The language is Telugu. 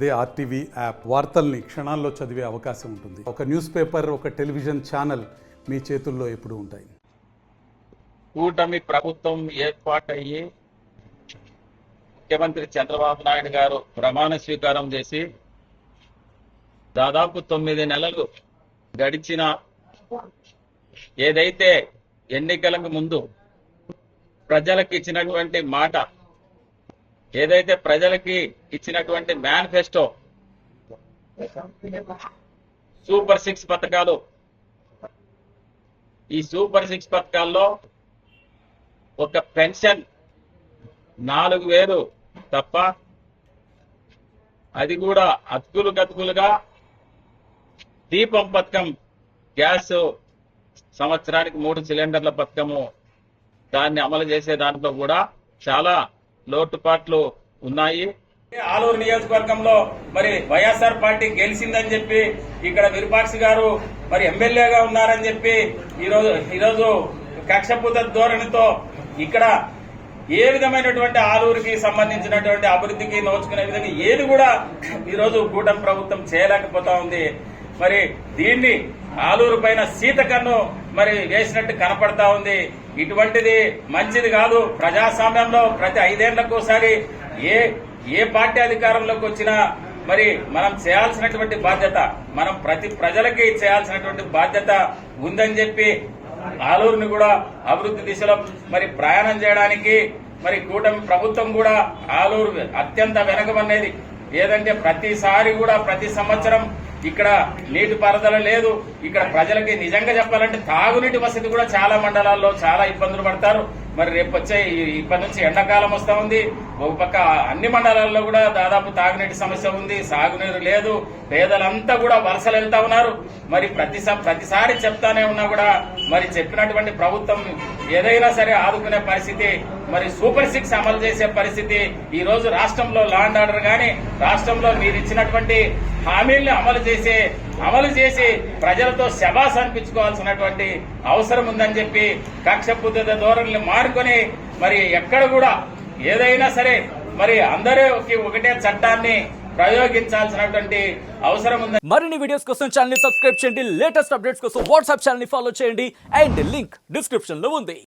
అదే ఆర్టీవీ యాప్ వార్తల్ని క్షణాల్లో చదివే అవకాశం ఉంటుంది. ఒక న్యూస్ పేపర్, ఒక టెలివిజన్ ఛానల్ మీ చేతుల్లో ఎప్పుడూ ఉంటాయి. కూటమి ప్రభుత్వం ఏర్పాటయ్యి ముఖ్యమంత్రి చంద్రబాబు నాయుడు గారు ప్రమాణ స్వీకారం చేసి దాదాపు 9 నెలలు గడిచిన ఏదైతే ఎన్నికలకు ముందు ప్రజలకు ఇచ్చినటువంటి మాట, ఏదైతే ప్రజలకి ఇచ్చినటువంటి మేనిఫెస్టో, సూపర్ 6 పథకాలు, ఈ సూపర్ 6 పథకాల్లో ఒక పెన్షన్ 4,000 తప్ప, అది కూడా అతుకులు గతుకులుగా దీపం పథకం, గ్యాస్ సంవత్సరానికి 3 సిలిండర్ల పథకము, దాన్ని అమలు చేసే దాంట్లో కూడా చాలా లోటుపాట్లు ఉన్నాయి. ఆలూరు నియోజకవర్గంలో మరి వైఎస్ఆర్ పార్టీ గెలిచిందని చెప్పి ఇక్కడ విరూపాక్షి గారు మరి ఎమ్మెల్యేగా ఉన్నారని చెప్పి ఈరోజు కక్షపూత ధోరణితో ఇక్కడ ఏ విధమైనటువంటి ఆలూరుకి సంబంధించినటువంటి అభివృద్ధికి నోచుకునే విధంగా ఏది కూడా ఈరోజు కూటమి ప్రభుత్వం చేయలేకపోతా ఉంది. మరి దీన్ని ఆలూరు పైన సీతకన్ను మరి వేసినట్టు కనపడతా ఉంది. ఇటువంటిది మంచిది కాదు. ప్రజాస్వామ్యంలో ప్రతి 5 ఏళ్లకోసారి ఏ పార్టీ అధికారంలోకి వచ్చినా మరి మనం చేయాల్సినటువంటి బాధ్యత, మనం ప్రతి ప్రజలకి చేయాల్సినటువంటి బాధ్యత ఉందని చెప్పి ఆలూరుని కూడా అభివృద్ధి దిశలో మరి ప్రయాణం చేయడానికి మరి కూటమి ప్రభుత్వం కూడా ఆలూరు అత్యంత వెనకబడినది. ఏదంటే ప్రతిసారి కూడా ప్రతి సంవత్సరం ఇక్కడ నీటి పారుదల లేదు. ఇక్కడ ప్రజలకి నిజంగా చెప్పాలంటే తాగునీటి వసతి కూడా చాలా మండలాల్లో చాలా ఇబ్బందులు పడతారు. మరి రేపు వచ్చే ఇప్పటి నుంచి ఎండాకాలం వస్తా ఉంది. ఒక పక్క అన్ని మండలాల్లో కూడా దాదాపు తాగునీటి సమస్య ఉంది, సాగునీరు లేదు. పేదలంతా కూడా వలసలు వెళ్తా ఉన్నారు. మరి ప్రతిసారి చెప్తానే ఉన్నా కూడా మరి చెప్పినటువంటి ప్రభుత్వం ఏదైనా సరే ఆదుకునే పరిస్థితి, మరి సూపర్ 6 అమలు చేసే పరిస్థితి ఈ రోజు రాష్ట్రంలో లా అండ్ ఆర్డర్ గాని, రాష్ట్రంలో మీరు ఇచ్చినటువంటి హామీల్ని అమలు చేసి ప్రజలతో శబాస్ అనిపించుకోవాల్సినటువంటి అవసరం ఉందని చెప్పి కక్షపూరిత ధోరణులు మారుకొని మరి ఎక్కడ కూడా ఏదైనా సరే మరి అందరికీ ఒకటే చట్టాన్ని ప్రయోగించాల్సినటువంటి అవసరం ఉంది. మరిన్ని వీడియోస్ కోసం ఛానల్ ని సబ్స్క్రైబ్ చేయండి. లేటెస్ట్ అప్డేట్స్ కోసం వాట్సాప్ ఛానల్ ని ఫాలో చేయండి. అండ్ లింక్ డిస్క్రిప్షన్ లో ఉంది.